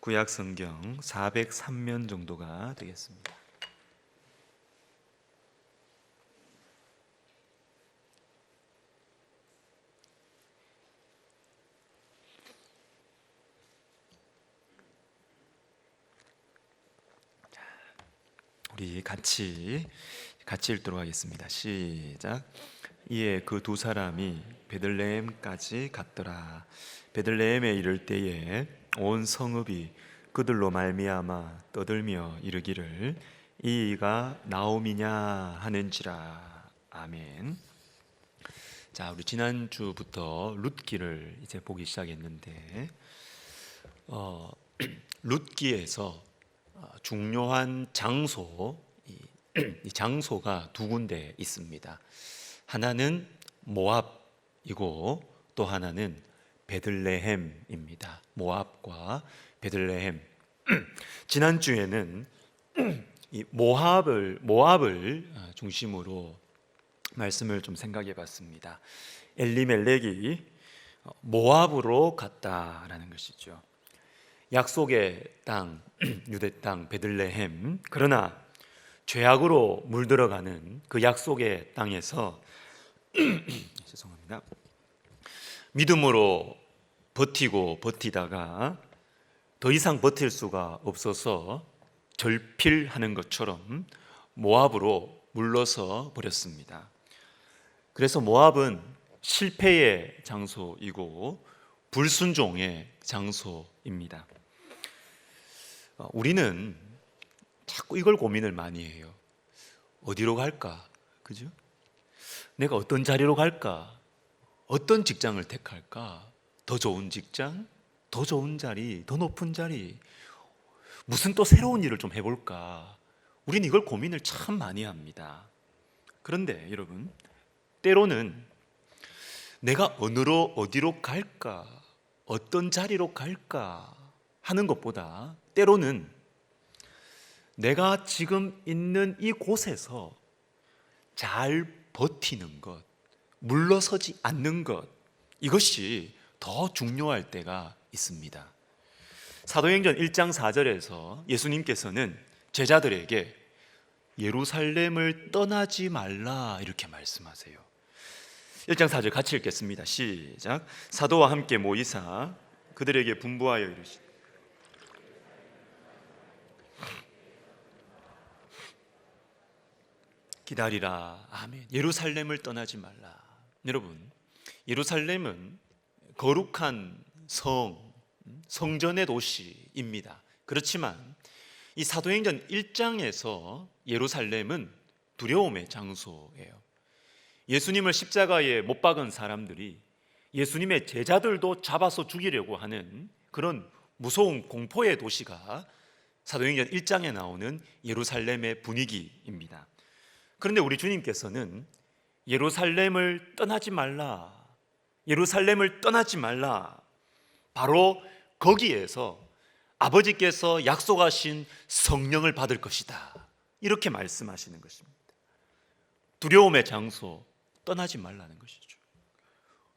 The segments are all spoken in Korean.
구약 성경 403면 정도가 되겠습니다. 우리 같이 읽도록 하겠습니다. 시작. 이에 그 두 사람이 베들레헴까지 갔더라. 베들레헴에 이를 때에 온 성읍이 그들로 말미암아 떠들며 이르기를 이가 나옴이냐 하는지라. 아멘. 자, 우리 지난주부터 룻기를 이제 보기 시작했는데 룻기에서 중요한 장소, 이 장소가 두 군데 있습니다. 하나는 모압이고 또 하나는 베들레헴입니다. 모압과 베들레헴. 지난주에는 이 모압을 중심으로 말씀을 좀 생각해 봤습니다. 엘리멜렉이 모압으로 갔다라는 것이죠. 약속의 땅, 유대 땅 베들레헴. 그러나 죄악으로 물들어가는 그 약속의 땅에서 죄송합니다. 믿음으로 버티다가 더 이상 버틸 수가 없어서 절필하는 것처럼 모압으로 물러서 버렸습니다. 그래서 모압은 실패의 장소이고 불순종의 장소입니다. 우리는 자꾸 이걸 고민을 많이 해요. 어디로 갈까? 그죠? 내가 어떤 자리로 갈까? 어떤 직장을 택할까? 더 좋은 직장? 더 좋은 자리? 더 높은 자리? 무슨 또 새로운 일을 좀 해볼까? 우리는 이걸 고민을 참 많이 합니다. 그런데 여러분, 때로는 내가 어디로 갈까? 어떤 자리로 갈까? 하는 것보다 때로는 내가 지금 있는 이곳에서 잘 버티는 것, 물러서지 않는 것, 이것이 더 중요할 때가 있습니다. 사도행전 1장 4절에서 예수님께서는 제자들에게 예루살렘을 떠나지 말라 이렇게 말씀하세요. 1장 4절 같이 읽겠습니다. 시작. 사도와 함께 모이사 그들에게 분부하여 이르시되 기다리라. 아멘. 예루살렘을 떠나지 말라. 여러분, 예루살렘은 거룩한 성전의 도시입니다. 그렇지만 이 사도행전 1장에서 예루살렘은 두려움의 장소예요. 예수님을 십자가에 못 박은 사람들이 예수님의 제자들도 잡아서 죽이려고 하는 그런 무서운 공포의 도시가 사도행전 1장에 나오는 예루살렘의 분위기입니다. 그런데 우리 주님께서는 예루살렘을 떠나지 말라, 예루살렘을 떠나지 말라, 바로 거기에서 아버지께서 약속하신 성령을 받을 것이다 이렇게 말씀하시는 것입니다. 두려움의 장소 떠나지 말라는 것이죠.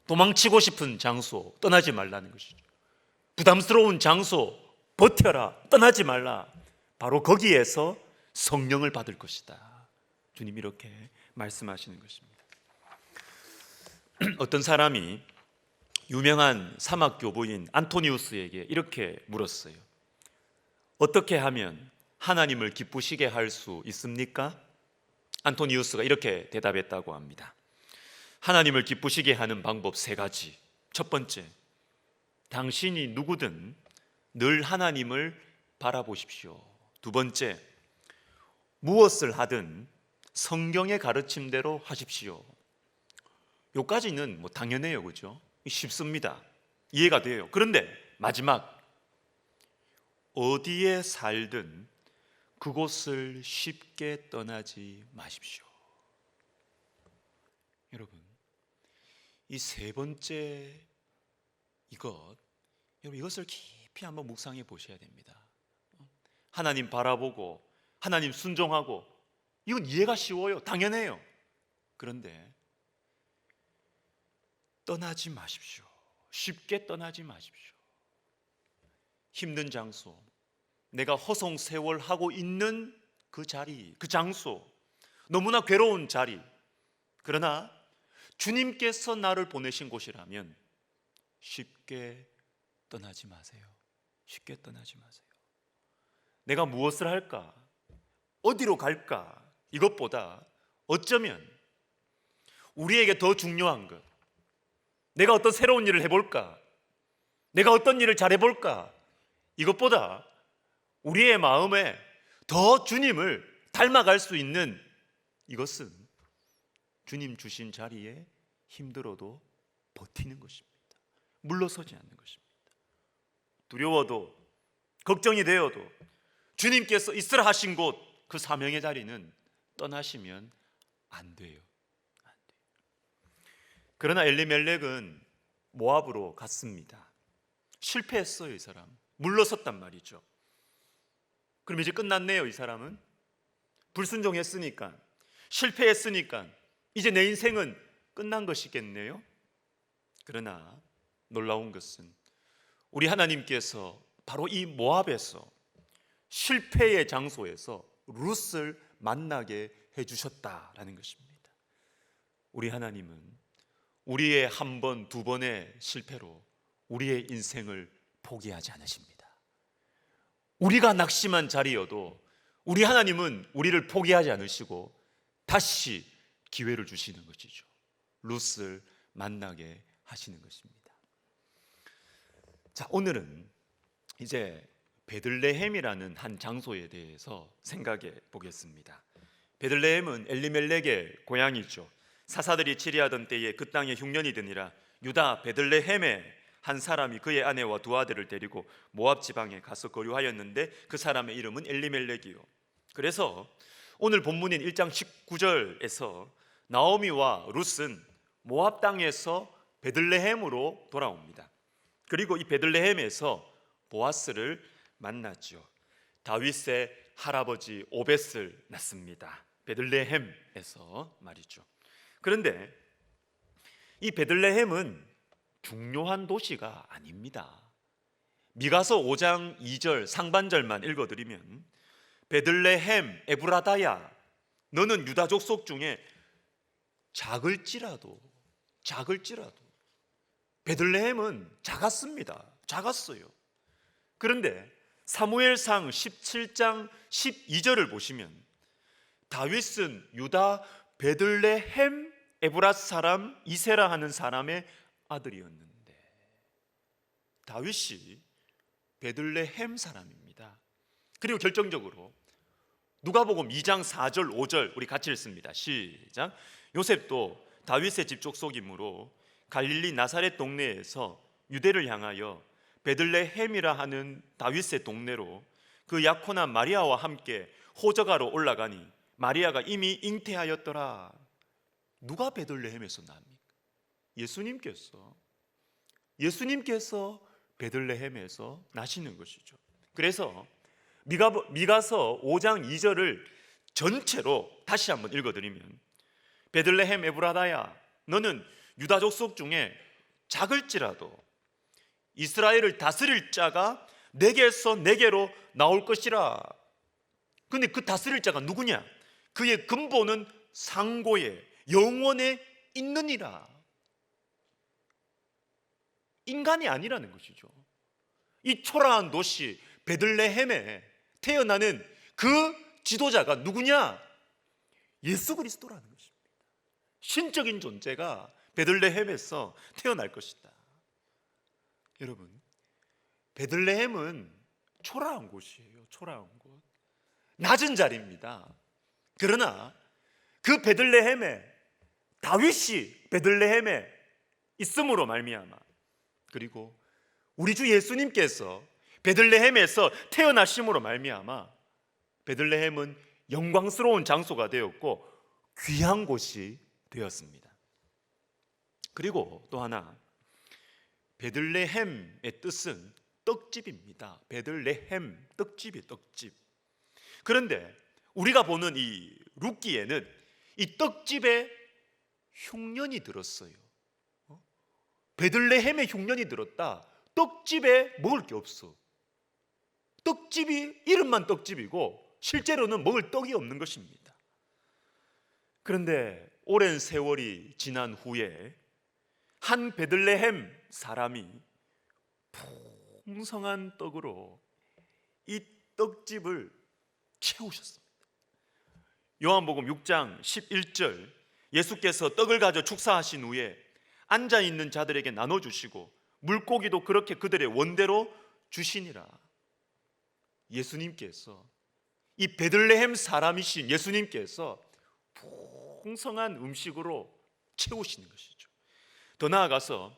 도망치고 싶은 장소 떠나지 말라는 것이죠. 부담스러운 장소 버텨라, 떠나지 말라, 바로 거기에서 성령을 받을 것이다. 주님 이렇게 말씀하시는 것입니다. 어떤 사람이 유명한 사막 교부인 안토니우스에게 이렇게 물었어요. 어떻게 하면 하나님을 기쁘시게 할 수 있습니까? 안토니우스가 이렇게 대답했다고 합니다. 하나님을 기쁘시게 하는 방법 3가지. 첫 번째, 당신이 누구든 늘 하나님을 바라보십시오. 두 번째, 무엇을 하든 성경의 가르침대로 하십시오. 요까지는 당연해요, 그죠? 쉽습니다. 이해가 돼요. 그런데 마지막, 어디에 살든 그곳을 쉽게 떠나지 마십시오. 여러분, 이 3번째 이것을 깊이 한번 묵상해 보셔야 됩니다. 하나님 바라보고 하나님 순종하고, 이건 이해가 쉬워요. 당연해요. 그런데 떠나지 마십시오. 쉽게 떠나지 마십시오. 힘든 장소, 내가 허송세월하고 있는 그 자리, 그 장소, 너무나 괴로운 자리, 그러나 주님께서 나를 보내신 곳이라면 쉽게 떠나지 마세요. 쉽게 떠나지 마세요. 내가 무엇을 할까? 어디로 갈까? 이것보다 어쩌면 우리에게 더 중요한 것, 내가 어떤 새로운 일을 해볼까? 내가 어떤 일을 잘해볼까? 이것보다 우리의 마음에 더 주님을 닮아갈 수 있는 이것은 주님 주신 자리에 힘들어도 버티는 것입니다. 물러서지 않는 것입니다. 두려워도 걱정이 되어도 주님께서 있으라 하신 곳, 그 사명의 자리는 떠나시면 안 돼요. 안 돼요. 그러나 엘리멜렉은 모압으로 갔습니다. 실패했어요. 이 사람 물러섰단 말이죠. 그럼 이제 끝났네요. 이 사람은 불순종했으니까, 실패했으니까 이제 내 인생은 끝난 것이겠네요. 그러나 놀라운 것은 우리 하나님께서 바로 이 모압에서, 실패의 장소에서 룻을 만나게 해주셨다라는 것입니다. 우리 하나님은 우리의 한 번, 두 번의 실패로 우리의 인생을 포기하지 않으십니다. 우리가 낙심한 자리여도 우리 하나님은 우리를 포기하지 않으시고 다시 기회를 주시는 것이죠. 룻을 만나게 하시는 것입니다. 자, 오늘은 이제 베들레헴이라는 한 장소에 대해서 생각해 보겠습니다. 베들레헴은 엘리멜렉의 고향이죠. 사사들이 치리하던 때에 그 땅에 흉년이 드니라 유다 베들레헴에 한 사람이 그의 아내와 두 아들을 데리고 모압 지방에 가서 거류하였는데 그 사람의 이름은 엘리멜렉이요. 그래서 오늘 본문인 1장 19절에서 나오미와 룻은 모압 땅에서 베들레헴으로 돌아옵니다. 그리고 이 베들레헴에서 보아스를 만났죠. 다윗의 할아버지 오벳을 낳습니다. 베들레헴에서 말이죠. 그런데 이 베들레헴은 중요한 도시가 아닙니다. 미가서 5장 2절 상반절만 읽어드리면 베들레헴 에브라다야 너는 유다 족속 중에 작을지라도 베들레헴은 작았습니다. 작았어요. 그런데 사무엘상 17장 12절을 보시면 다윗은 유다 베들레헴 에브라 사람 이세라 하는 사람의 아들이었는데 다윗이 베들레헴 사람입니다. 그리고 결정적으로 누가복음 2장 4절 5절 우리 같이 읽습니다. 시작. 요셉도 다윗의 집 족속이므로 갈릴리 나사렛 동네에서 유대를 향하여 베들레헴이라 하는 다윗의 동네로 그 약혼한 마리아와 함께 호적하러 올라가니 마리아가 이미 잉태하였더라. 누가 베들레헴에서 납니까? 예수님께서 베들레헴에서 나시는 것이죠. 그래서 미가서 5장 2절을 전체로 다시 한번 읽어드리면 베들레헴 에브라다야 너는 유다 족속 중에 작을지라도 이스라엘을 다스릴 자가 내게서 내게로 나올 것이라. 근데 그 다스릴 자가 누구냐? 그의 근본은 상고에 영원에 있느니라. 인간이 아니라는 것이죠. 이 초라한 도시 베들레헴에 태어나는 그 지도자가 누구냐? 예수 그리스도라는 것입니다. 신적인 존재가 베들레헴에서 태어날 것이다. 여러분, 베들레헴은 초라한 곳이에요. 초라한 곳, 낮은 자리입니다. 그러나 그 베들레헴에 다윗이 베들레헴에 있음으로 말미암아, 그리고 우리 주 예수님께서 베들레헴에서 태어나심으로 말미암아 베들레헴은 영광스러운 장소가 되었고 귀한 곳이 되었습니다. 그리고 또 하나, 베들레헴의 뜻은 떡집입니다. 베들레헴, 떡집이 떡집. 그런데 우리가 보는 이 룻기에는 이 떡집에 흉년이 들었어요. 베들레헴에 흉년이 들었다. 떡집에 먹을 게 없어. 떡집이 이름만 떡집이고 실제로는 먹을 떡이 없는 것입니다. 그런데 오랜 세월이 지난 후에 한 베들레헴 사람이 풍성한 떡으로 이 떡집을 채우셨습니다. 요한복음 6장 11절, 예수께서 떡을 가져 축사하신 후에 앉아있는 자들에게 나눠주시고 물고기도 그렇게 그들의 원대로 주시니라. 예수님께서, 이 베들레헴 사람이신 예수님께서 풍성한 음식으로 채우시는 것이죠. 더 나아가서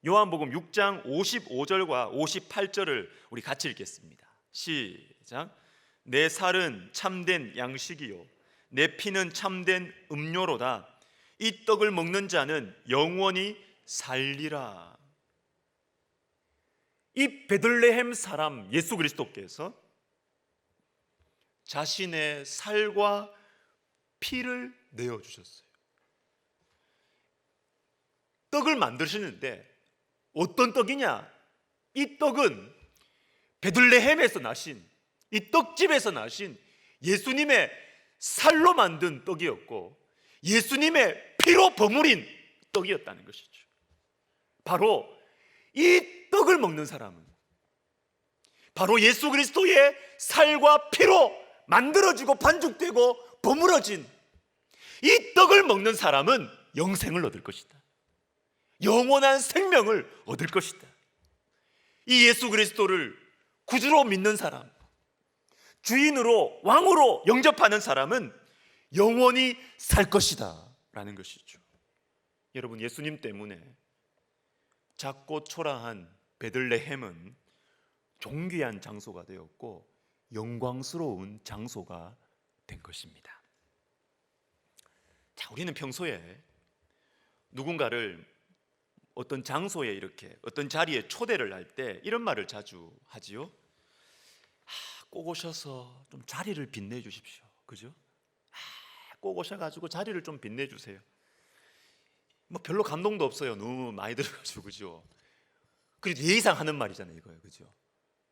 요한복음 6장 55절과 58절을 우리 같이 읽겠습니다. 시작. 내 살은 참된 양식이요 내 피는 참된 음료로다. 이 떡을 먹는 자는 영원히 살리라. 이 베들레헴 사람 예수 그리스도께서 자신의 살과 피를 내어주셨어요. 떡을 만드시는데 어떤 떡이냐? 이 떡은 베들레헴에서 나신, 이 떡집에서 나신 예수님의 살로 만든 떡이었고 예수님의 피로 버무린 떡이었다는 것이죠. 바로 이 떡을 먹는 사람은 바로 예수 그리스도의 살과 피로 만들어지고 반죽되고 버무러진 이 떡을 먹는 사람은 영생을 얻을 것이다. 영원한 생명을 얻을 것이다. 이 예수 그리스도를 구주로 믿는 사람, 주인으로 왕으로 영접하는 사람은 영원히 살 것이다 라는 것이죠. 여러분, 예수님 때문에 작고 초라한 베들레헴은 존귀한 장소가 되었고 영광스러운 장소가 된 것입니다. 자, 우리는 평소에 누군가를 어떤 장소에 이렇게 어떤 자리에 초대를 할 때 이런 말을 자주 하지요. 꼭 오셔서 좀 자리를 빛내 주십시오. 그죠? 꼭 오셔가지고 자리를 좀 빛내 주세요. 뭐 별로 감동도 없어요. 너무 많이 들어가지고. 그죠? 그래도 예의상 하는 말이잖아요, 이거요. 그죠?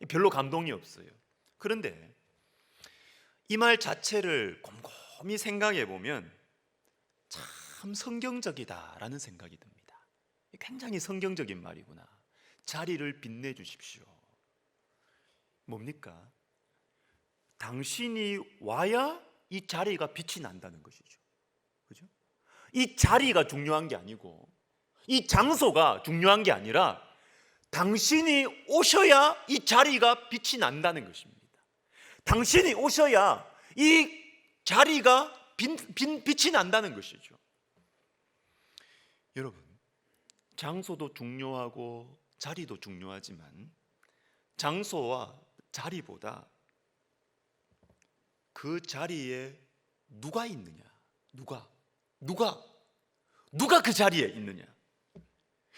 별로 감동이 없어요. 그런데 이 말 자체를 곰곰이 생각해 보면 참 성경적이다라는 생각이 듭니다. 굉장히 성경적인 말이구나. 자리를 빛내 주십시오. 뭡니까? 당신이 와야 이 자리가 빛이 난다는 것이죠. 그죠? 이 자리가 중요한 게 아니고 이 장소가 중요한 게 아니라 당신이 오셔야 이 자리가 빛이 난다는 것입니다. 당신이 오셔야 이 자리가 빛이 난다는 것이죠. 여러분, 장소도 중요하고 자리도 중요하지만 장소와 자리보다 그 자리에 누가 있느냐? 누가 그 자리에 있느냐?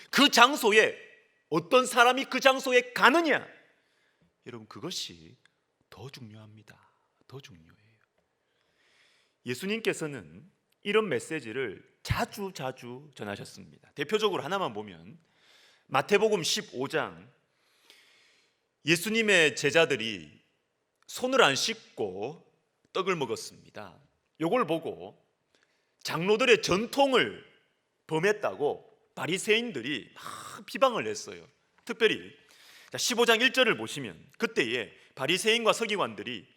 그 장소에 어떤 사람이 그 장소에 가느냐? 여러분, 그것이 더 중요합니다. 더 중요해요. 예수님께서는 이런 메시지를 자주 전하셨습니다. 대표적으로 하나만 보면 마태복음 15장, 예수님의 제자들이 손을 안 씻고 떡을 먹었습니다. 이걸 보고 장로들의 전통을 범했다고 바리새인들이 막 비방을 했어요. 특별히 15장 1절을 보시면 그때에 바리새인과 서기관들이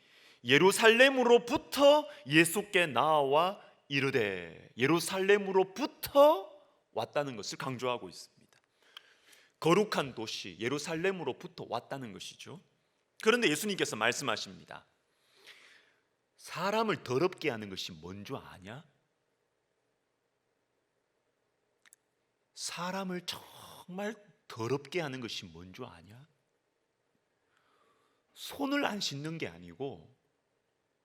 예루살렘으로부터 예수께 나와 이르되, 예루살렘으로부터 왔다는 것을 강조하고 있습니다. 거룩한 도시 예루살렘으로부터 왔다는 것이죠. 그런데 예수님께서 말씀하십니다. 사람을 더럽게 하는 것이 뭔 줄 아냐? 사람을 정말 더럽게 하는 것이 뭔 줄 아냐? 손을 안 씻는 게 아니고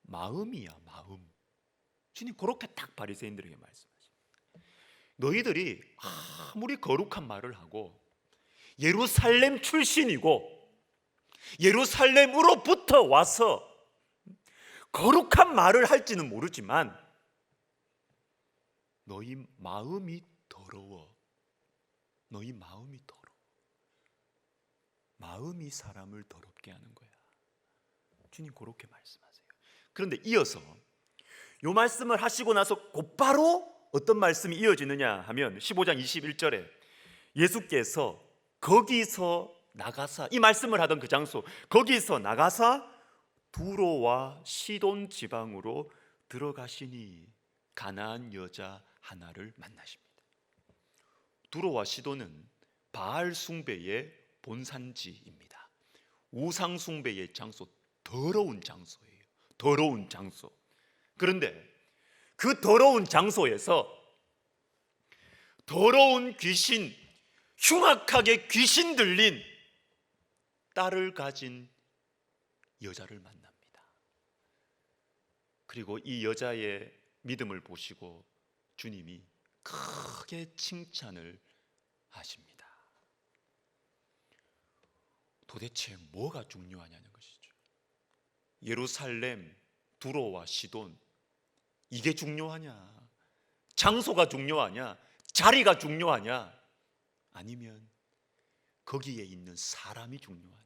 마음이야, 마음. 주님 그렇게 딱 바리새인들에게 말씀하십니다. 너희들이 아무리 거룩한 말을 하고 예루살렘 출신이고 예루살렘으로부터 와서 거룩한 말을 할지는 모르지만 너희 마음이 더러워. 너희 마음이 더러워. 마음이 사람을 더럽게 하는 거야. 주님 그렇게 말씀하세요. 그런데 이어서 요 말씀을 하시고 나서 곧바로 어떤 말씀이 이어지느냐 하면 15장 21절에 예수께서 거기서 나가사, 이 말씀을 하던 그 장소, 거기서 나가사 두로와 시돈 지방으로 들어가시니 가나안 여자 하나를 만나십니다. 두로와 시돈은 바알 숭배의 본산지입니다. 우상 숭배의 장소, 더러운 장소예요. 더러운 장소. 그런데 그 더러운 장소에서 더러운 귀신, 흉악하게 귀신 들린 딸을 가진 여자를 만납니다. 그리고 이 여자의 믿음을 보시고 주님이 크게 칭찬을 하십니다. 도대체 뭐가 중요하냐는 것이죠. 예루살렘, 두로와 시돈, 이게 중요하냐? 장소가 중요하냐? 자리가 중요하냐? 아니면 거기에 있는 사람이 중요하냐?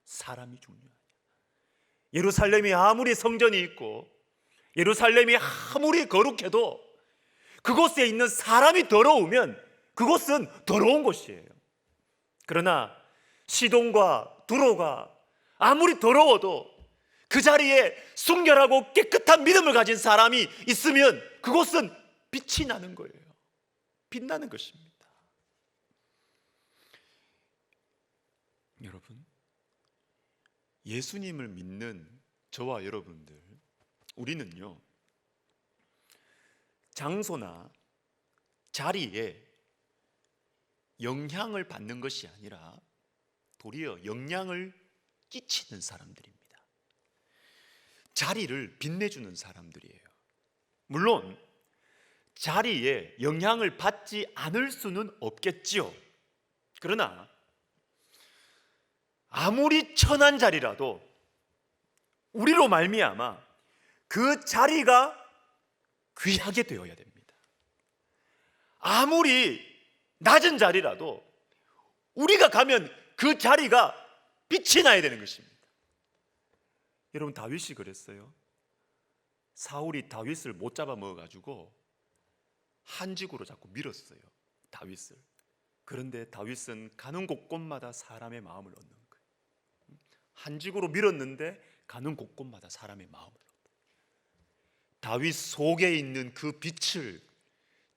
사람이 중요하냐? 예루살렘이 아무리 성전이 있고 예루살렘이 아무리 거룩해도 그곳에 있는 사람이 더러우면 그곳은 더러운 곳이에요. 그러나 시돈과 두로가 아무리 더러워도 그 자리에 순결하고 깨끗한 믿음을 가진 사람이 있으면 그곳은 빛이 나는 거예요. 빛나는 것입니다. 여러분, 예수님을 믿는 저와 여러분들, 우리는요, 장소나 자리에 영향을 받는 것이 아니라 도리어 영향을 끼치는 사람들입니다. 자리를 빛내주는 사람들이에요. 물론 자리에 영향을 받지 않을 수는 없겠지요. 그러나 아무리 천한 자리라도 우리로 말미암아 그 자리가 귀하게 되어야 됩니다. 아무리 낮은 자리라도 우리가 가면 그 자리가 빛이 나야 되는 것입니다. 여러분, 다윗이 그랬어요. 사울이 다윗을 못 잡아먹어가지고 한직으로 자꾸 밀었어요, 다윗을. 그런데 다윗은 가는 곳곳마다 사람의 마음을 얻는 거예요. 한직으로 밀었는데 가는 곳곳마다 사람의 마음을 얻는 거예요. 다윗 속에 있는 그 빛을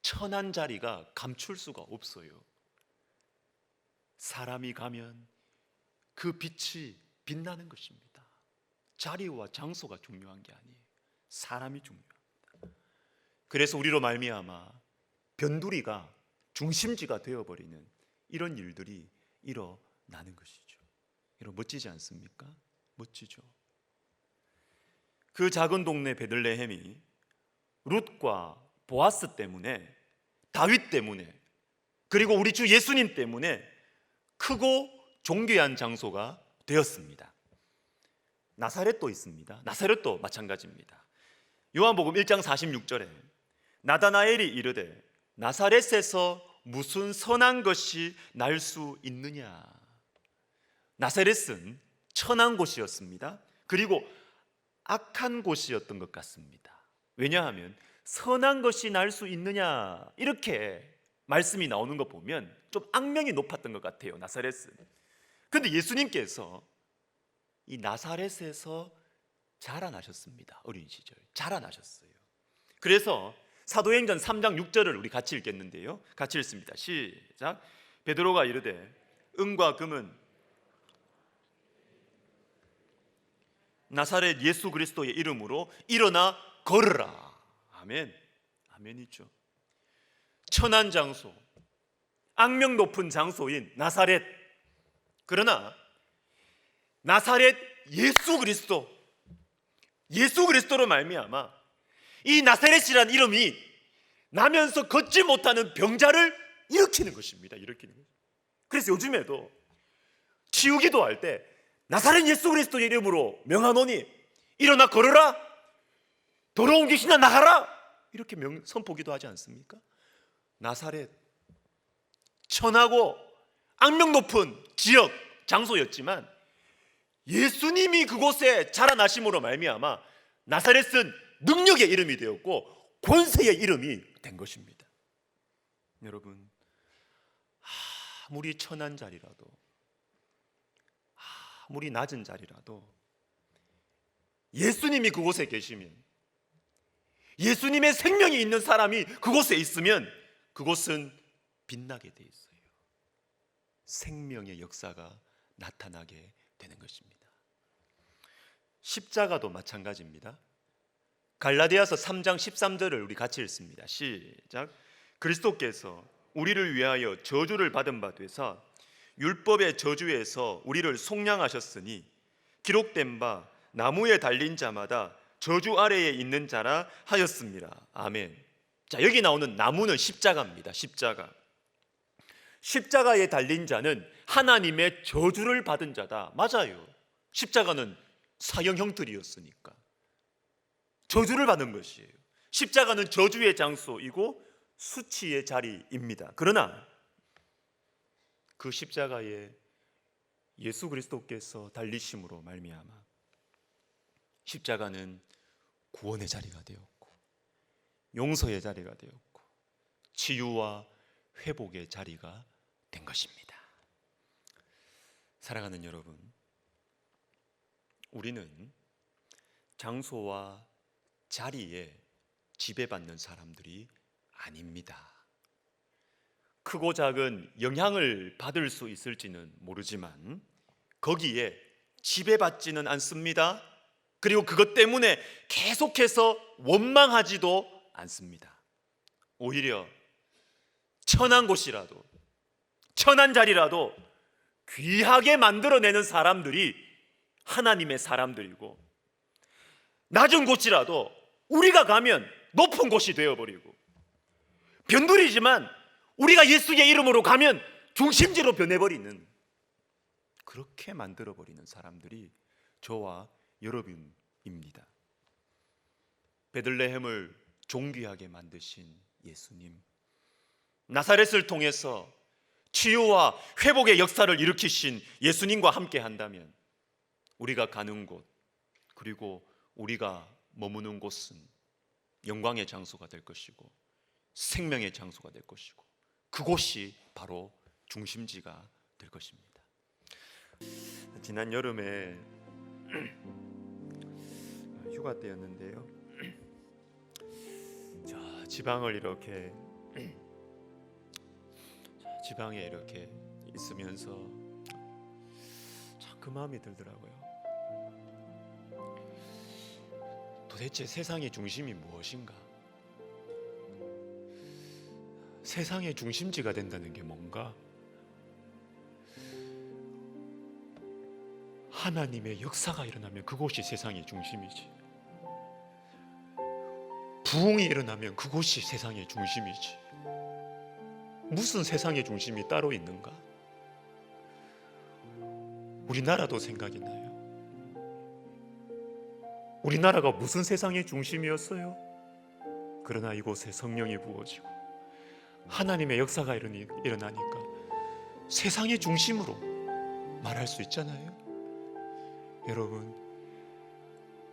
천한 자리가 감출 수가 없어요. 사람이 가면 그 빛이 빛나는 것입니다. 자리와 장소가 중요한 게 아니에요. 사람이 중요합니다. 그래서 우리로 말미암아 변두리가 중심지가 되어버리는 이런 일들이 일어나는 것이죠. 여러분, 멋지지 않습니까? 멋지죠. 그 작은 동네 베들레헴이 룻과 보아스 때문에, 다윗 때문에, 그리고 우리 주 예수님 때문에 크고 존귀한 장소가 되었습니다. 나사렛도 있습니다. 나사렛도 마찬가지입니다. 요한복음 1장 46절에 나다나엘이 이르되 나사렛에서 무슨 선한 것이 날 수 있느냐. 나사렛은 천한 곳이었습니다. 그리고 악한 곳이었던 것 같습니다. 왜냐하면 선한 것이 날 수 있느냐 이렇게 말씀이 나오는 거 보면 좀 악명이 높았던 것 같아요, 나사렛은. 그런데 예수님께서 이 나사렛에서 자라나셨습니다. 어린 시절 자라나셨어요. 그래서 사도행전 3장 6절을 우리 같이 읽겠는데요, 같이 읽습니다. 시작. 베드로가 이르되 은과 금은 나사렛 예수 그리스도의 이름으로 일어나 걸으라. 아멘. 아멘이죠. 천한 장소, 악명 높은 장소인 나사렛. 그러나 나사렛 예수 그리스도로 말미암아 이 나사렛이라는 이름이 나면서 걷지 못하는 병자를 일으키는 것입니다. 일으키는 것. 그래서 요즘에도 치유기도 할 때 나사렛 예수 그리스도의 이름으로 명하노니 일어나 걸으라, 더러운 귀신아 나가라, 이렇게 선포기도 하지 않습니까? 나사렛, 천하고 악명 높은 지역 장소였지만 예수님이 그곳에 자라나심으로 말미암아 나사렛은 능력의 이름이 되었고 권세의 이름이 된 것입니다. 여러분, 아무리 천한 자리라도, 아무리 낮은 자리라도 예수님이 그곳에 계시면, 예수님의 생명이 있는 사람이 그곳에 있으면 그곳은 빛나게 돼 있어요. 생명의 역사가 나타나게 되는 것입니다. 십자가도 마찬가지입니다. 갈라디아서 3장 13절을 우리 같이 읽습니다. 시작. 그리스도께서 우리를 위하여 저주를 받은 바 되사 율법의 저주에서 우리를 속량하셨으니 기록된 바 나무에 달린 자마다 저주 아래에 있는 자라 하였습니다. 아멘. 자, 여기 나오는 나무는 십자가입니다. 십자가. 십자가에 달린 자는 하나님의 저주를 받은 자다. 맞아요. 십자가는 사형 형틀이었으니까 저주를 받는 것이에요. 십자가는 저주의 장소이고 수치의 자리입니다. 그러나 그 십자가에 예수 그리스도께서 달리심으로 말미암아 십자가는 구원의 자리가 되었고 용서의 자리가 되었고 치유와 회복의 자리가 된 것입니다. 사랑하는 여러분, 우리는 장소와 자리에 지배받는 사람들이 아닙니다. 크고 작은 영향을 받을 수 있을지는 모르지만 거기에 지배받지는 않습니다. 그리고 그것 때문에 계속해서 원망하지도 않습니다. 오히려 천한 곳이라도, 천한 자리라도 귀하게 만들어내는 사람들이 하나님의 사람들이고, 낮은 곳이라도 우리가 가면 높은 곳이 되어버리고, 변두리지만 우리가 예수의 이름으로 가면 중심지로 변해버리는, 그렇게 만들어버리는 사람들이 저와 여러분입니다. 베들레헴을 존귀하게 만드신 예수님, 나사렛을 통해서 치유와 회복의 역사를 일으키신 예수님과 함께 한다면 우리가 가는 곳, 그리고 우리가 머무는 곳은 영광의 장소가 될 것이고 생명의 장소가 될 것이고 그곳이 바로 중심지가 될 것입니다. 지난 여름에 휴가 때였는데요. 지방을 이렇게 지방에 이렇게 있으면서 참 그 마음이 들더라고요. 도대체 세상의 중심이 무엇인가? 세상의 중심지가 된다는 게 뭔가? 하나님의 역사가 일어나면 그곳이 세상의 중심이지. 부흥이 일어나면 그곳이 세상의 중심이지. 무슨 세상의 중심이 따로 있는가? 우리나라도 생각이 나요. 우리나라가 무슨 세상의 중심이었어요? 그러나 이곳에 성령이 부어지고 하나님의 역사가 일어나니까 세상의 중심으로 말할 수 있잖아요. 여러분,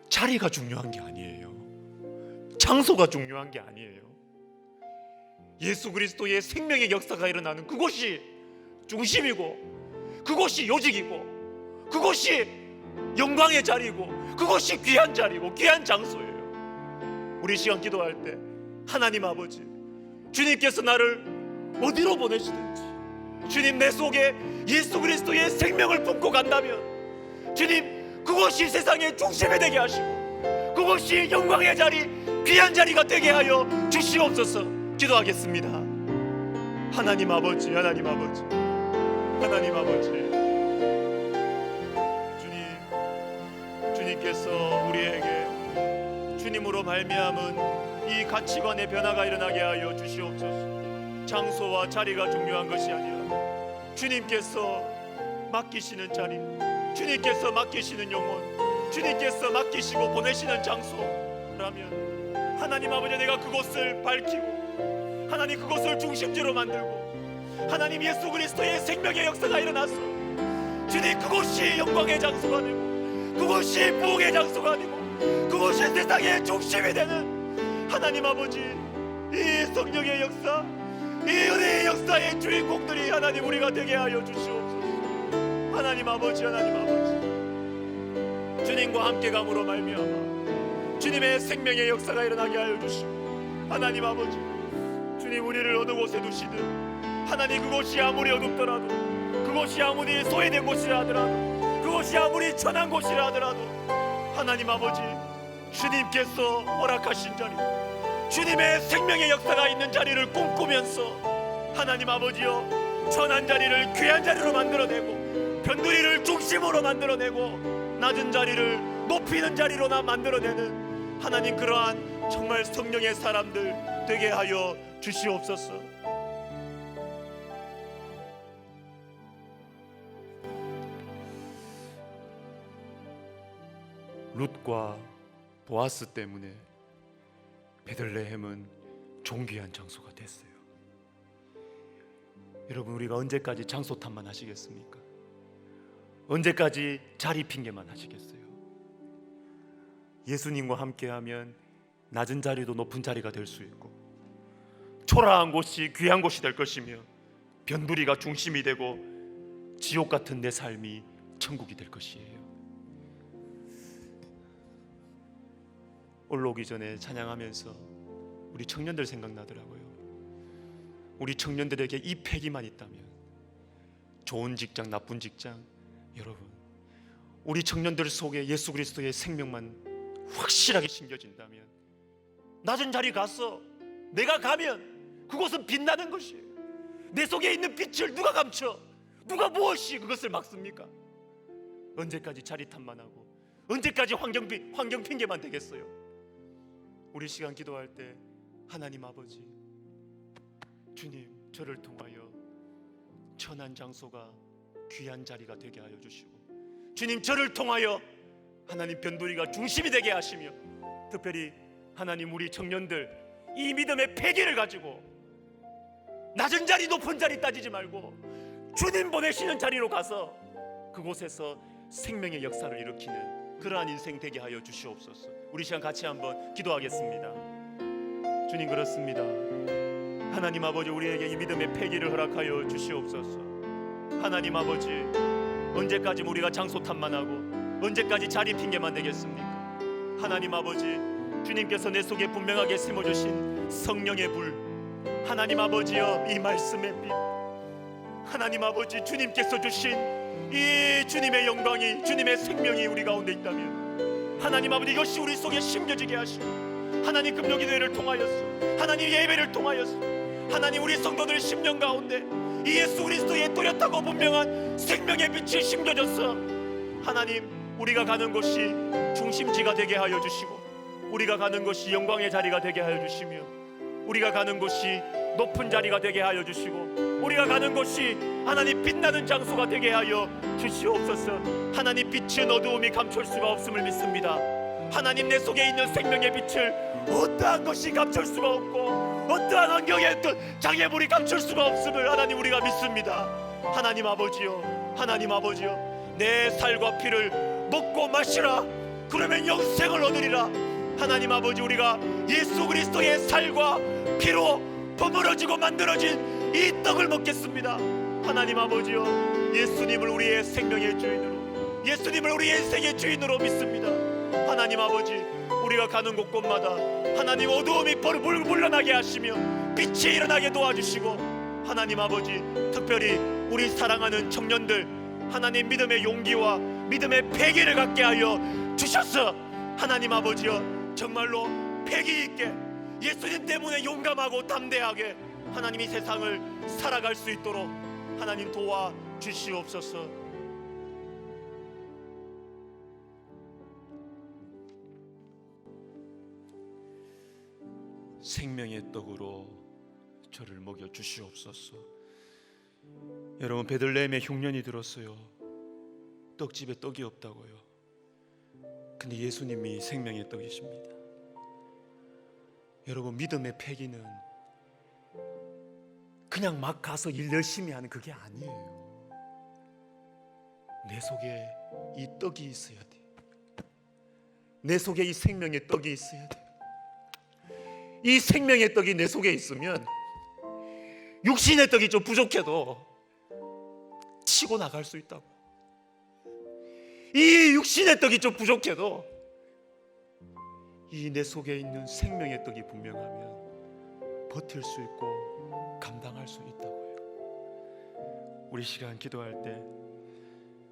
자리가 중요한 게 아니에요. 장소가 중요한 게 아니에요. 예수 그리스도의 생명의 역사가 일어나는 그곳이 중심이고 그곳이 요직이고 그곳이 영광의 자리고 그것이 귀한 자리고 귀한 장소예요. 우리 시간 기도할 때 하나님 아버지, 주님께서 나를 어디로 보내시든지 주님 내 속에 예수 그리스도의 생명을 품고 간다면 주님 그것이 세상의 중심이 되게 하시고 그것이 영광의 자리, 귀한 자리가 되게 하여 주시옵소서. 기도하겠습니다. 하나님 아버지, 하나님 아버지, 하나님 아버지, 주님께서 우리에게 주님으로 말미암은 이 가치관의 변화가 일어나게 하여 주시옵소서. 장소와 자리가 중요한 것이 아니라 주님께서 맡기시는 자리, 주님께서 맡기시는 영혼, 주님께서 맡기시고 보내시는 장소라면 하나님 아버지, 내가 그곳을 밝히고 하나님 그것을 중심지로 만들고 하나님 예수 그리스도의 생명의 역사가 일어나서 주님, 그곳이 영광의 장소가 되고, 그곳이 부흥의 장소가 되고, 그곳이 세상의 중심이 되는 하나님 아버지, 이 성령의 역사, 이 은혜의 역사의 주인공들이 하나님 우리가 되게 하여 주시옵소서. 하나님 아버지, 하나님 아버지, 주님과 함께 감으로 말미암아 주님의 생명의 역사가 일어나게 하여 주시고, 하나님 아버지, 주님, 우리를 어느 곳에 두시든 하나님, 그곳이 아무리 어둡더라도, 그곳이 아무리 소외된 곳이라 하더라도, 그곳이 아무리 천한 곳이라 하더라도, 하나님 아버지, 주님께서 허락하신 자리, 주님의 생명의 역사가 있는 자리를 꿈꾸면서 하나님 아버지여, 천한 자리를 귀한 자리로 만들어내고, 변두리를 중심으로 만들어내고, 낮은 자리를 높이는 자리로나 만들어내는 하나님, 그러한 정말 성령의 사람들 되게 하여 주시옵소서. 룻과 보아스 때문에 베들레헴은 존귀한 장소가 됐어요. 여러분, 우리가 언제까지 장소 탓만 하시겠습니까? 언제까지 자리 핑계만 하시겠어요? 예수님과 함께하면 낮은 자리도 높은 자리가 될 수 있고, 초라한 곳이 귀한 곳이 될 것이며, 변두리가 중심이 되고 지옥 같은 내 삶이 천국이 될 것이에요. 올라오기 전에 찬양하면서 우리 청년들 생각나더라고요. 우리 청년들에게 이 패기만 있다면, 좋은 직장, 나쁜 직장, 여러분, 우리 청년들 속에 예수 그리스도의 생명만 확실하게 심겨진다면, 낮은 자리 가서 내가 가면 그곳은 빛나는 것이에요. 내 속에 있는 빛을 누가 감춰, 누가 무엇이 그것을 막습니까? 언제까지 자리 탓만 하고, 언제까지 환경 핑계만 되겠어요? 우리 시간 기도할 때, 하나님 아버지, 주님, 저를 통하여 천한 장소가 귀한 자리가 되게 하여 주시고, 주님, 저를 통하여 하나님 변두리가 중심이 되게 하시며, 특별히 하나님, 우리 청년들 이 믿음의 패기를 가지고 낮은 자리 높은 자리 따지지 말고 주님 보내시는 자리로 가서 그곳에서 생명의 역사를 일으키는 그러한 인생 되게 하여 주시옵소서. 우리 시간 같이 한번 기도하겠습니다. 주님, 그렇습니다. 하나님 아버지, 우리에게 이 믿음의 패기를 허락하여 주시옵소서. 하나님 아버지, 언제까지 우리가 장소 탓만 하고 언제까지 자리 핑계만 되겠습니까? 하나님 아버지, 주님께서 내 속에 분명하게 심어주신 성령의 불, 하나님 아버지여, 이 말씀의 빛, 하나님 아버지, 주님께서 주신 이 주님의 영광이, 주님의 생명이 우리 가운데 있다면, 하나님 아버지, 이것이 우리 속에 심겨지게 하시고, 하나님 금요기도회를 통하여서, 하나님 예배를 통하여서, 하나님 우리 성도들 심령 가운데 이 예수 그리스도의 뚜렷하고 분명한 생명의 빛이 심겨져서, 하나님, 우리가 가는 곳이 중심지가 되게 하여 주시고, 우리가 가는 곳이 영광의 자리가 되게 하여 주시며, 우리가 가는 곳이 높은 자리가 되게 하여 주시고, 우리가 가는 곳이 하나님 빛나는 장소가 되게 하여 주시옵소서. 하나님, 빛은 어두움이 감출 수가 없음을 믿습니다. 하나님, 내 속에 있는 생명의 빛을 어떠한 것이 감출 수가 없고, 어떠한 환경에 있던 장애물이 감출 수가 없음을 하나님, 우리가 믿습니다. 하나님 아버지요, 하나님 아버지요, 내 살과 피를 먹고 마시라, 그러면 영생을 얻으리라. 하나님 아버지, 우리가 예수 그리스도의 살과 피로 버무러지고 만들어진 이 떡을 먹겠습니다. 하나님 아버지요, 예수님을 우리의 생명의 주인으로, 예수님을 우리의 인생의 주인으로 믿습니다. 하나님 아버지, 우리가 가는 곳곳마다 하나님 어두움이 물러나게 하시며 빛이 일어나게 도와주시고, 하나님 아버지, 특별히 우리 사랑하는 청년들 하나님 믿음의 용기와 믿음의 패기를 갖게 하여 주셔서, 하나님 아버지여, 정말로 패기 있게 예수님 때문에 용감하고 담대하게 하나님 이 세상을 살아갈 수 있도록 하나님 도와 주시옵소서. 생명의 떡으로 저를 먹여 주시옵소서. 여러분, 베들레헴에 흉년이 들었어요. 떡집에 떡이 없다고요. 근데 예수님이 생명의 떡이십니다. 여러분, 믿음의 패기는 그냥 막 가서 일 열심히 하는 그게 아니에요. 내 속에 이 떡이 있어야 돼. 내 속에 이 생명의 떡이 있어야 돼. 이 생명의 떡이 내 속에 있으면 육신의 떡이 좀 부족해도 치고 나갈 수 있다고. 이 육신의 떡이 좀 부족해도 이 내 속에 있는 생명의 떡이 분명하면 버틸 수 있고 감당할 수 있다고요. 우리 시간 기도할 때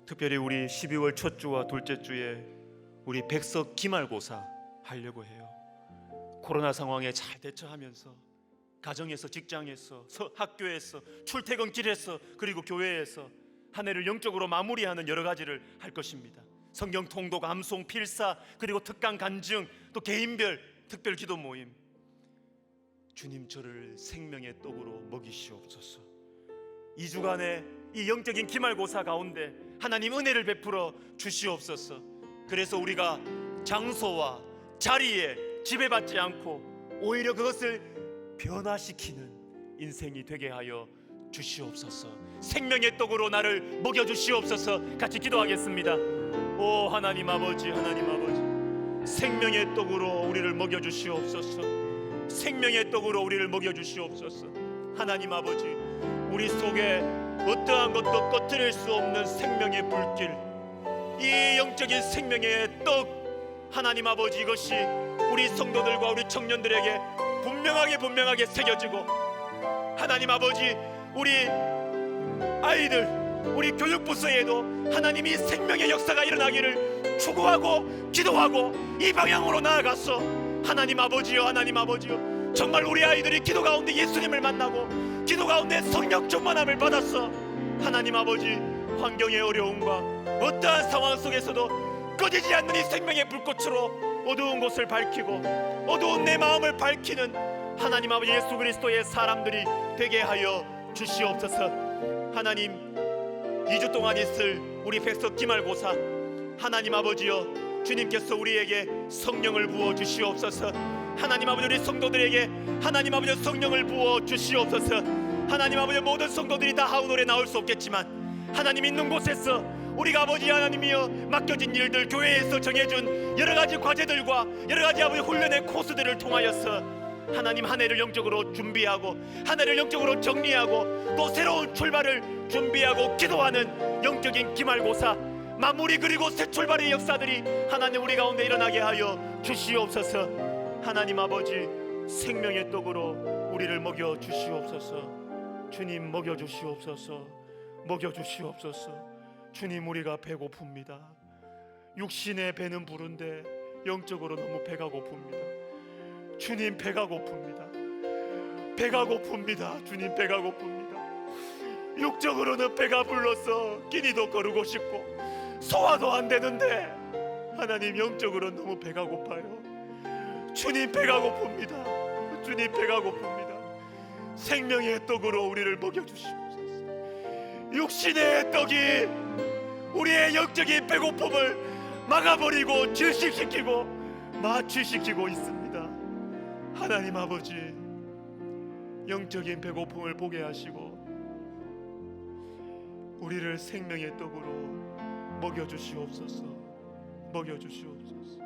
특별히 우리 12월 첫 주와 둘째 주에 우리 백석 기말고사 하려고 해요. 코로나 상황에 잘 대처하면서 가정에서, 직장에서, 학교에서, 출퇴근길에서, 그리고 교회에서 한 해를 영적으로 마무리하는 여러 가지를 할 것입니다. 성경 통독, 암송, 필사, 그리고 특강 간증, 또 개인별 특별 기도 모임. 주님, 저를 생명의 떡으로 먹이시옵소서. 2주간의 이 영적인 기말고사 가운데 하나님 은혜를 베풀어 주시옵소서. 그래서 우리가 장소와 자리에 지배받지 않고 오히려 그것을 변화시키는 인생이 되게 하여 주시옵소서. 생명의 떡으로 나를 먹여주시옵소서. 같이 기도하겠습니다. 오 하나님 아버지, 하나님 아버지, 생명의 떡으로 우리를 먹여주시옵소서. 생명의 떡으로 우리를 먹여주시옵소서. 하나님 아버지, 우리 속에 어떠한 것도 꺼트릴 수 없는 생명의 불길, 이 영적인 생명의 떡, 하나님 아버지, 이것이 우리 성도들과 우리 청년들에게 분명하게 새겨지고, 하나님 아버지, 우리 아이들, 우리 교육부서에도 하나님이 생명의 역사가 일어나기를 추구하고 기도하고 이 방향으로 나아갔어. 하나님 아버지요, 하나님 아버지요, 정말 우리 아이들이 기도 가운데 예수님을 만나고 기도 가운데 성령 충만함을 받았어. 하나님 아버지, 환경의 어려움과 어떠한 상황 속에서도 꺼지지 않는 이 생명의 불꽃으로 어두운 곳을 밝히고 어두운 내 마음을 밝히는 하나님 아버지 예수 그리스도의 사람들이 되게 하여 주시옵소서. 하나님, 2주 동안 있을 우리 백석 기말고사, 하나님 아버지여, 주님께서 우리에게 성령을 부어 주시옵소서. 하나님 아버지, 우리 성도들에게 하나님 아버지 성령을 부어 주시옵소서. 하나님 아버지, 모든 성도들이 다 하우놀에 나올 수 없겠지만 하나님 있는 곳에서 우리가 아버지 하나님이여 맡겨진 일들, 교회에서 정해준 여러 가지 과제들과 여러 가지 아버지 훈련의 코스들을 통하여서 하나님 한 해를 영적으로 준비하고 한 해를 영적으로 정리하고 또 새로운 출발을 준비하고 기도하는 영적인 기말고사 마무리, 그리고 새 출발의 역사들이 하나님 우리 가운데 일어나게 하여 주시옵소서. 하나님 아버지, 생명의 떡으로 우리를 먹여 주시옵소서. 주님, 먹여 주시옵소서. 먹여 주시옵소서. 주님, 우리가 배고픕니다. 육신의 배는 부른데 영적으로 너무 배가 고픕니다. 주님, 배가 고픕니다. 배가 고픕니다. 주님, 배가 고픕니다. 육적으로는 배가 불러서 끼니도 거르고 싶고 소화도 안 되는데 하나님, 영적으로 너무 배가 고파요. 주님, 배가 고픕니다. 주님, 배가 고픕니다. 생명의 떡으로 우리를 먹여주시옵소서. 육신의 떡이 우리의 영적인 배고픔을 막아버리고 질식시키고 마취시키고 있습니다. 하나님 아버지, 영적인 배고픔을 보게 하시고 우리를 생명의 떡으로 먹여주시옵소서. 먹여주시옵소서.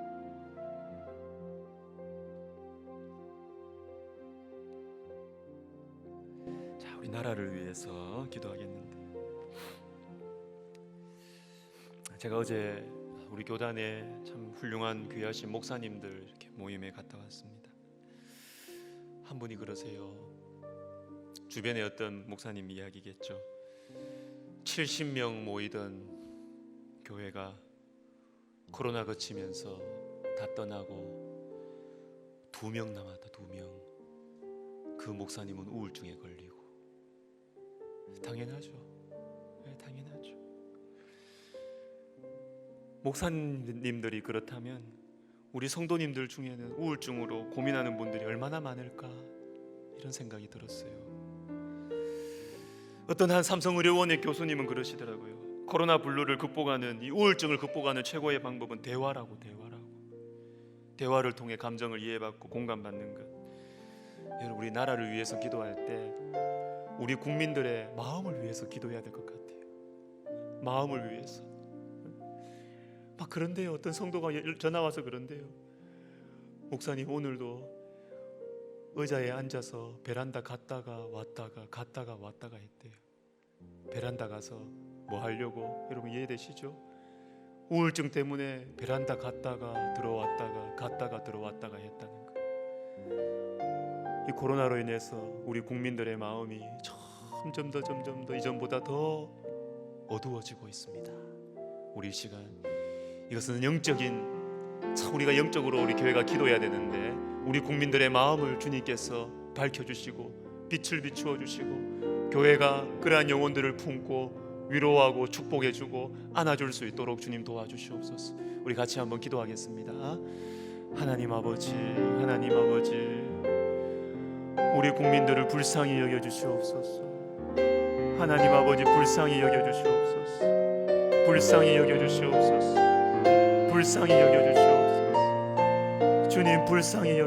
자, 우리 나라를 위해서 기도하겠는데, 제가 어제 우리 교단에 참 훌륭한 귀하신 목사님들 이렇게 모임에 갔다 왔습니다. 한 분이 그러세요. 주변에 어떤 목사님 이야기겠죠. 70명 모이던 교회가 코로나 거치면서 다 떠나고 2명 남았다. 2명. 그 목사님은 우울증에 걸리고. 당연하죠. 당연하죠. 목사님들이 그렇다면 우리 성도님들 중에는 우울증으로 고민하는 분들이 얼마나 많을까, 이런 생각이 들었어요. 어떤 한 삼성의료원의 교수님은 그러시더라고요. 코로나 블루를 극복하는, 이 우울증을 극복하는 최고의 방법은 대화라고. 대화를 통해 감정을 이해받고 공감받는 것. 여러분, 우리 나라를 위해서 기도할 때 우리 국민들의 마음을 위해서 기도해야 될 것 같아요. 마음을 위해서. 막 그런데요. 어떤 성도가 전화 와서 그런데요. 목사님, 오늘도 의자에 앉아서 베란다 갔다가 왔다가 했대요. 베란다 가서 뭐 하려고? 여러분 이해되시죠? 우울증 때문에 베란다 갔다가 들어왔다가 했다는 거예요. 이 코로나로 인해서 우리 국민들의 마음이 점점 더 이전보다 더 어두워지고 있습니다. 우리 시간, 이것은 우리가 영적으로 우리 교회가 기도해야 되는데, 우리 국민들의 마음을 주님께서 밝혀주시고 빛을 비추어 주시고 교회가 그러한 영혼들을 품고 위로하고 축복해주고 안아줄 수 있도록 주님 도와주시옵소서. 우리 같이 한번 기도하겠습니다. 하나님 아버지, 우리 국민들을 불쌍히 여겨주시옵소서. 하나님 아버지, 불쌍히 여겨주시옵소서. 주님, 불쌍히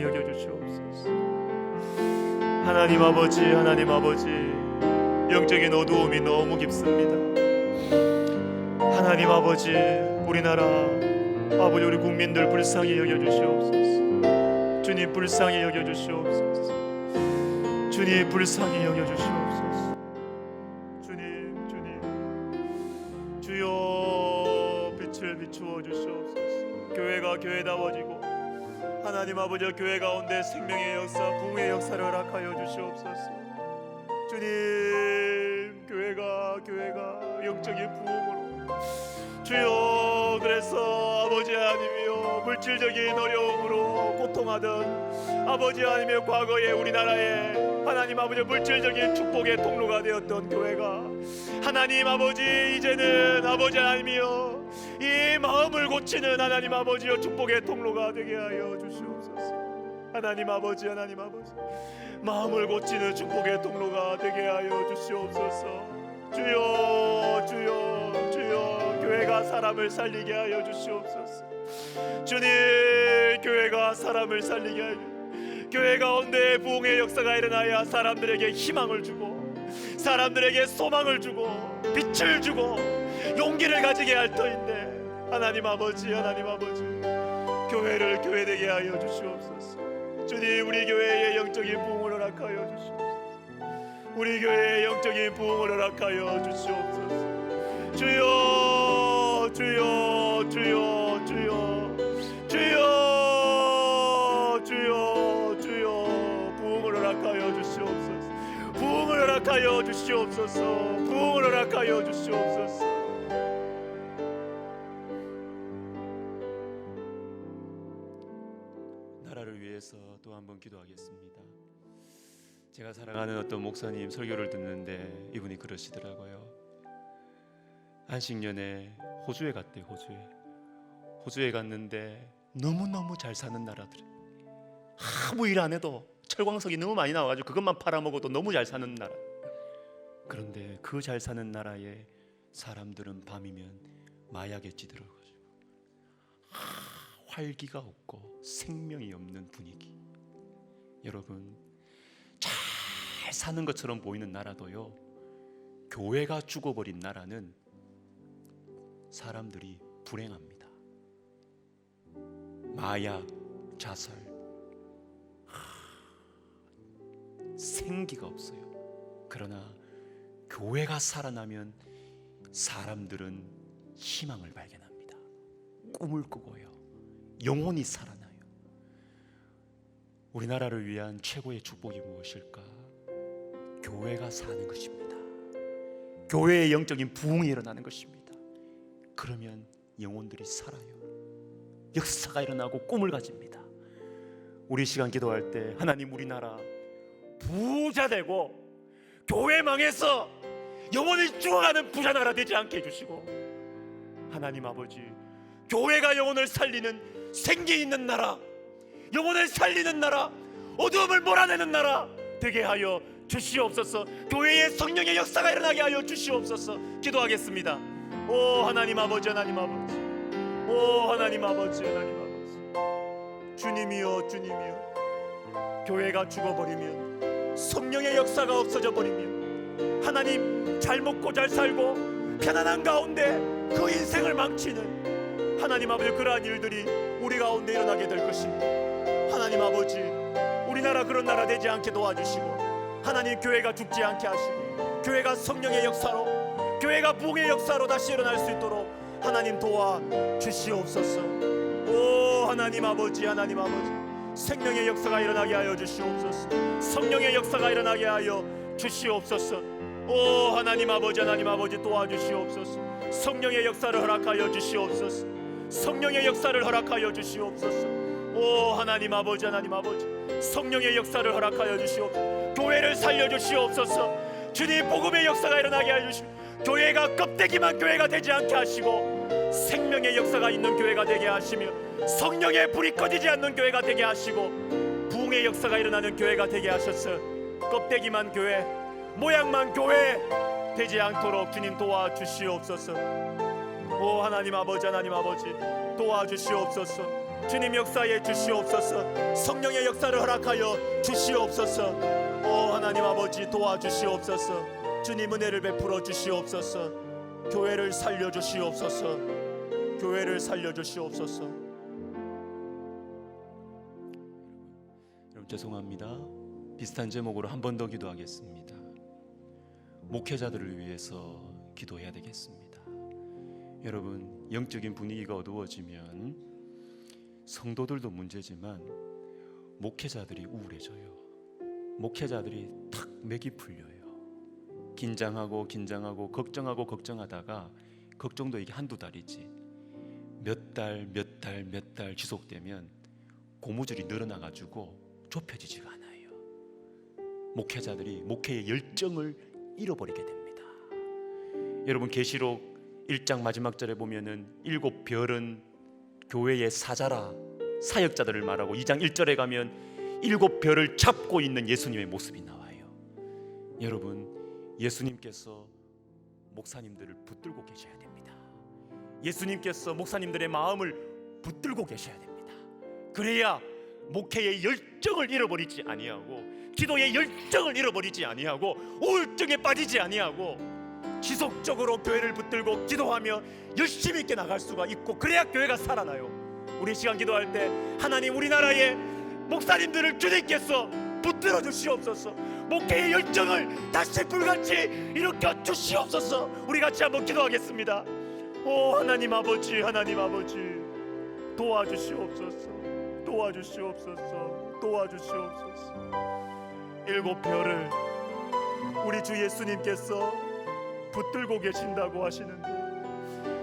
여겨주시옵소서. 하나님 아버지, 영적인 어두움이 너무 깊습니다. 하나님 아버지, 우리나라 아버지, 우리 국민들 불쌍히 여겨주시옵소서. 주님, 불쌍히 여겨주시옵소서. 주여, 빛을 비추어 주시옵소서. 교회가 교회다워지고 하나님 아버지, 교회 가운데 생명의 역사, 부흥의 역사를 허락하여 주시옵소서. 주님, 교회가 영적인 부흥으로, 주여, 그래서 아버지 하나님이여, 물질적인 어려움으로 고통하던 아버지 하나님의 과거에 우리나라에 하나님 아버지 물질적인 축복의 통로가 되었던 교회가 하나님 아버지, 이제는 아버지 하나님이여, 이 마음을 고치는 하나님 아버지여 축복의 통로가 되게 하여 주시옵소서. 하나님 아버지, 마음을 고치는 축복의 통로가 되게 하여 주시옵소서. 주여, 교회가 사람을 살리게 하여 주시옵소서. 주님, 교회가 사람을 살리게 하여, 교회 가운데 부흥의 역사가 일어나야 사람들에게 희망을 주고, 사람들에게 소망을 주고, 빛을 주고, 용기를 가지게 할 터인데, 하나님 아버지, 교회를 교회되게 하여 주시옵소서. 주님, 우리 교회의 영적인 부흥을 허락하여 주시옵소서. 우리 교회의 영적인 부흥을 허락하여 주시옵소서. 주여, 부흥을 허락하여 주시옵소서. 부흥을 허락하여 주시옵소서. 나라를 위해서 또 한번 기도하겠습니다. 제가 사랑하는 어떤 목사님 설교를 듣는데 이분이 그러시더라고요. 안식년에 호주에 갔대요. 호주에 갔는데 너무너무 잘 사는 나라들, 아무 일 안 해도 철광석이 너무 많이 나와가지고 그것만 팔아먹어도 너무 잘 사는 나라. 그런데 그 잘 사는 나라에 사람들은 밤이면 마약에 찌들어가지고 활기가 없고 생명이 없는 분위기. 여러분, 잘 사는 것처럼 보이는 나라도요, 교회가 죽어버린 나라는 사람들이 불행합니다. 마약, 자살, 생기가 없어요. 그러나 교회가 살아나면 사람들은 희망을 발견합니다. 꿈을 꾸고요, 영혼이 살아나요. 우리나라를 위한 최고의 축복이 무엇일까? 교회가 사는 것입니다. 교회의 영적인 부흥이 일어나는 것입니다. 그러면 영혼들이 살아요. 역사가 일어나고 꿈을 가집니다. 우리 시간 기도할 때, 하나님, 우리나라 부자 되고 교회 망해서 영혼이 죽어가는 부자 나라 되지 않게 해주시고, 하나님 아버지, 교회가 영혼을 살리는 생기 있는 나라, 영혼을 살리는 나라, 어두움을 몰아내는 나라 되게 하여 주시옵소서. 교회의 성령의 역사가 일어나게 하여 주시옵소서. 기도하겠습니다. 오 하나님 아버지, 오 하나님 아버지, 주님이여, 교회가 죽어버리면, 성령의 역사가 없어져 버리면, 하나님, 잘 먹고 잘 살고 편안한 가운데 그 인생을 망치는 하나님 아버지, 그러한 일들이 우리 가운데 일어나게 될 것입니다. 하나님 아버지, 우리나라 그런 나라 되지 않게 도와주시고, 하나님 교회가 죽지 않게 하시고, 교회가 성령의 역사로, 교회가 부흥의 역사로 다시 일어날 수 있도록 하나님 도와주시옵소서. 오 하나님 아버지, 하나님 아버지, 생명의 역사가 일어나게 하여 주시옵소서. 성령의 역사가 일어나게 하여 주시옵소서. 오 하나님 아버지, 하나님 아버지, 도와주시옵소서. 성령의 역사를 허락하여 주시옵소서. 성령의 역사를 허락하여 주시옵소서. 오 하나님 아버지, 하나님 아버지, 성령의 역사를 허락하여 주시옵소서. 교회를 살려 주시옵소서. 주님, 복음의 역사가 일어나게 하여 주시옵소서. 교회가 껍데기만 교회가 되지 않게 하시고, 생명의 역사가 있는 교회가 되게 하시며, 성령의 불이 꺼지지 않는 교회가 되게 하시고, 부흥의 역사가 일어나는 교회가 되게 하셔서 껍데기만 교회, 모양만 교회 되지 않도록 주님 도와주시옵소서. 오 하나님 아버지, 하나님 아버지, 도와주시옵소서. 주님 역사에 주시옵소서. 성령의 역사를 허락하여 주시옵소서. 오 하나님 아버지, 도와주시옵소서. 주님 은혜를 베풀어 주시옵소서. 교회를 살려 주시옵소서. 교회를 살려 주시옵소서. 여러분 죄송합니다. 비슷한 제목으로 한 번 더 기도하겠습니다. 목회자들을 위해서 기도해야 되겠습니다. 여러분, 영적인 분위기가 어두워지면 성도들도 문제지만 목회자들이 우울해져요. 목회자들이 탁 맥이 풀려요. 긴장하고 걱정하다가 걱정도 이게 한두 달이지 몇 달 지속되면 고무줄이 늘어나가지고 좁혀지지가 않아요. 목회자들이 목회의 열정을 잃어버리게 됩니다. 여러분, 계시록 1장 마지막 절에 보면은 7별은 교회의 사자라, 사역자들을 말하고, 2장 1절에 가면 7별을 잡고 있는 예수님의 모습이 나와요. 여러분, 예수님께서 목사님들을 붙들고 계셔야 됩니다. 예수님께서 목사님들의 마음을 붙들고 계셔야 됩니다. 그래야 목회의 열정을 잃어버리지 아니하고, 기도의 열정을 잃어버리지 아니하고, 우울증에 빠지지 아니하고, 지속적으로 교회를 붙들고 기도하며 열심히 있게 나갈 수가 있고, 그래야 교회가 살아나요. 우리 시간 기도할 때 하나님, 우리나라의 목사님들을 주님께서 붙들어 주시옵소서. 목회의 열정을 다시 불같이 일으켜 주시옵소서. 우리 같이 한번 기도하겠습니다. 오 하나님 아버지, 하나님 아버지, 도와주시옵소서. 도와주시옵소서. 도와주시옵소서. 7별을 우리 주 예수님께서 붙들고 계신다고 하시는데,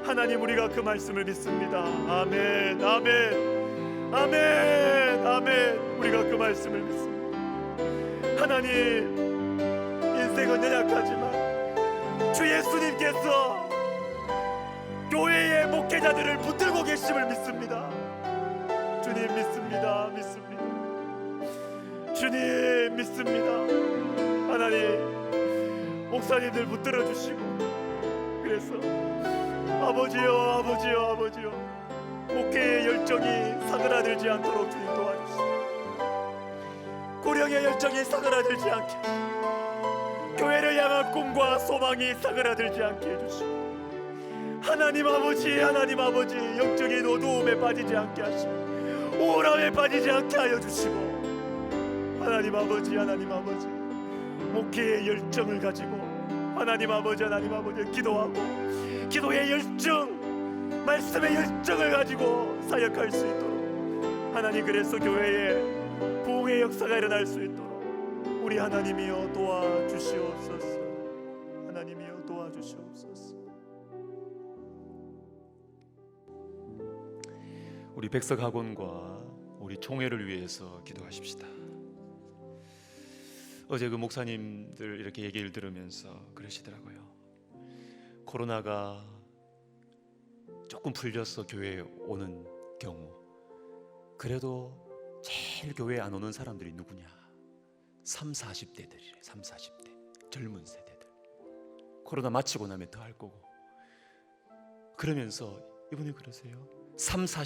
하나님, 우리가 그 말씀을 믿습니다. 아멘, 아멘, 아멘, 아멘. 우리가 그 말씀을 믿습니다. 하나님, 인생은 연약하지만 주 예수님께서 교회의 목회자들을 붙들고 계심을 믿습니다. 주님 믿습니다. 믿습니다. 주님 믿습니다. 하나님, 목사님들 붙들어 주시고, 그래서 아버지요, 아버지요, 아버지요, 목회의 열정이 사그라들지 않도록 주님 도와주시고, 고령의 열정이 사그라들지 않게, 교회를 향한 꿈과 소망이 사그라들지 않게 해주시고, 하나님 아버지, 하나님 아버지, 영적인 어두움에 빠지지 않게 하시고, 우울함에 빠지지 않게 하여 주시고, 하나님 아버지, 하나님 아버지, 목회의 열정을 가지고 하나님 아버지, 하나님 아버지, 기도하고, 기도의 열정, 말씀의 열정을 가지고 사역할 수 있도록, 하나님, 그래서 교회에 부흥의 역사가 일어날 수 있도록 우리 하나님이여 도와주시옵소서. 하나님이여 도와주시옵소서. 우리 백석학원과 우리 총회를 위해서 기도하십시다. 어제 그 목사님들 이렇게 얘기를 들으면서 그러시더라고요. 코로나가 조금 풀려서 교회에 오는 경우, 그래도 제일 교회에 안 오는 사람들이 누구냐? 30, 40대들이래. 30, 40대 젊은 세대들. 코로나 마치고 나면 더 할 거고. 그러면서 이분이 그러세요. 30,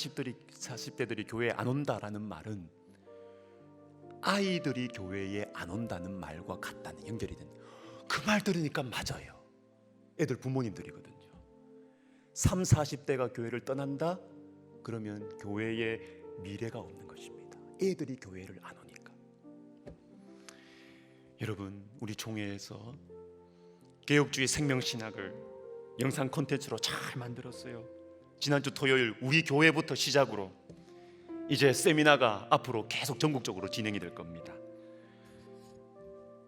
40대들이 교회에 안 온다라는 말은 아이들이 교회에 안 온다는 말과 같다는 연결이 된다. 그 말 들으니까 맞아요. 애들 부모님들이거든요. 3, 40대가 교회를 떠난다? 그러면 교회에 미래가 없는 것입니다. 애들이 교회를 안 오니까. 여러분, 우리 총회에서 개혁주의 생명신학을 영상 콘텐츠로 잘 만들었어요. 지난주 토요일 우리 교회부터 시작으로 이제 세미나가 앞으로 계속 전국적으로 진행이 될 겁니다.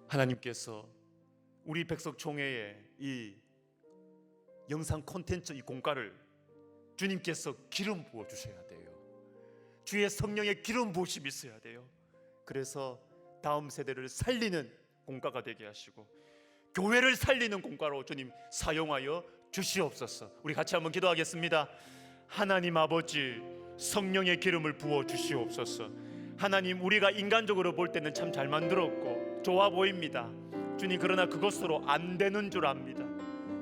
하나님께서 우리 백석총회에 이 영상 콘텐츠 이 공과를 주님께서 기름 부어 주셔야 돼요. 주의 성령의 기름 부으심이 있어야 돼요. 그래서 다음 세대를 살리는 공과가 되게 하시고 교회를 살리는 공과로 주님 사용하여 주시옵소서. 우리 같이 한번 기도하겠습니다. 하나님 아버지, 성령의 기름을 부어 주시옵소서. 하나님, 우리가 인간적으로 볼 때는 참 잘 만들었고 좋아 보입니다. 주님, 그러나 그것으로 안 되는 줄 압니다.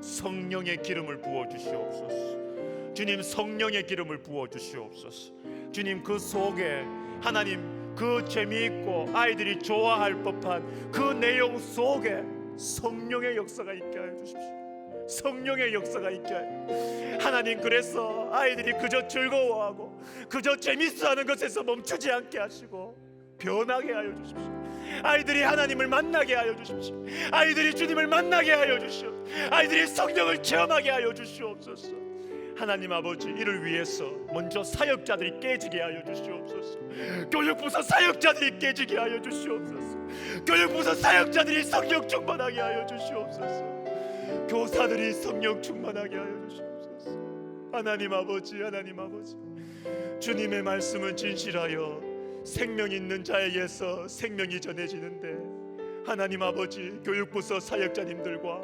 성령의 기름을 부어 주시옵소서. 주님, 성령의 기름을 부어 주시옵소서. 주님, 그 속에 하나님 그 재미있고 아이들이 좋아할 법한 그 내용 속에 성령의 역사가 있게 하여 주십시오. 성령의 역사가 있게 하여 하나님, 그래서 아이들이 그저 즐거워하고 그저 재밌어하는 것에서 멈추지 않게 하시고 변하게 하여 주십시오. 아이들이 하나님을 만나게 하여 주십시오. 아이들이 주님을 만나게 하여 주시옵소서. 아이들이 성령을 체험하게 하여 주시옵소서. 하나님 아버지, 이를 위해서 먼저 사역자들이 깨지게 하여 주시옵소서. 교육부서 사역자들이 깨지게 하여 주시옵소서. 교육부서 사역자들이 성령 충만하게 하여 주시옵소서. 교사들이 성령 충만하게 하여 주시옵소서. 하나님 아버지, 하나님 아버지, 주님의 말씀은 진실하여 생명 있는 자에게서 생명이 전해지는데 하나님 아버지, 교육부서 사역자님들과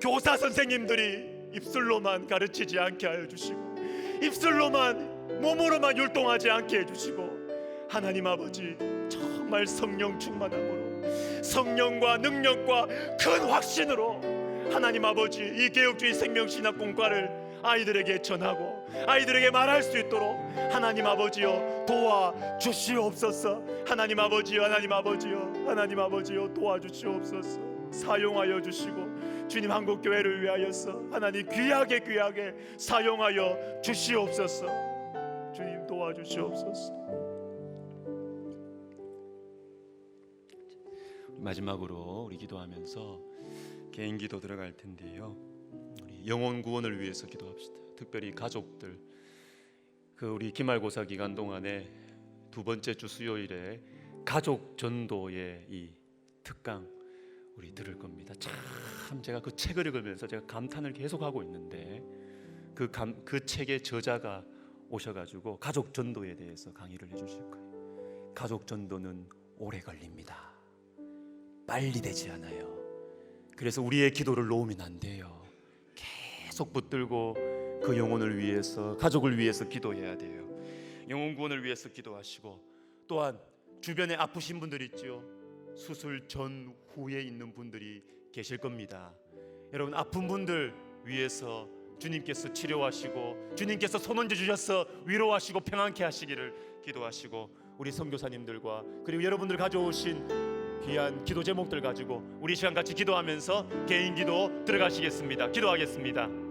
교사 선생님들이 입술로만 가르치지 않게 하여 주시고 입술로만 몸으로만 율동하지 않게 해주시고 하나님 아버지, 정말 성령 충만함으로 성령과 능력과 큰 확신으로 하나님 아버지, 이 개혁주의 생명신학 공과를 아이들에게 전하고 아이들에게 말할 수 있도록 하나님 아버지여 도와주시옵소서. 하나님 아버지여, 하나님 아버지여, 하나님 아버지여 도와주시옵소서. 사용하여 주시고 주님, 한국교회를 위하여서 하나님 귀하게 사용하여 주시옵소서. 주님 도와주시옵소서. 마지막으로 우리 기도하면서 개인 기도 들어갈 텐데요. 우리 영혼 구원을 위해서 기도합시다. 특별히 가족들, 우리 기말고사 기간 동안에 두 번째 주 수요일에 가족 전도의 이 특강 우리 들을 겁니다. 참 제가 그 책을 읽으면서 제가 감탄을 계속하고 있는데 그 책의 저자가 오셔가지고 가족 전도에 대해서 강의를 해주실 거예요. 가족 전도는 오래 걸립니다. 빨리 되지 않아요. 그래서 우리의 기도를 놓으면 안 돼요. 계속 붙들고 그 영혼을 위해서, 가족을 위해서 기도해야 돼요. 영혼 구원을 위해서 기도하시고, 또한 주변에 아프신 분들 있죠. 수술 전 후에 있는 분들이 계실 겁니다. 여러분, 아픈 분들 위해서 주님께서 치료하시고 주님께서 손 얹어 주셔서 위로하시고 평안케 하시기를 기도하시고, 우리 선교사님들과 그리고 여러분들 가져오신 귀한 기도 제목들 가지고 우리 시간 같이 기도하면서 개인 기도 들어가시겠습니다. 기도하겠습니다.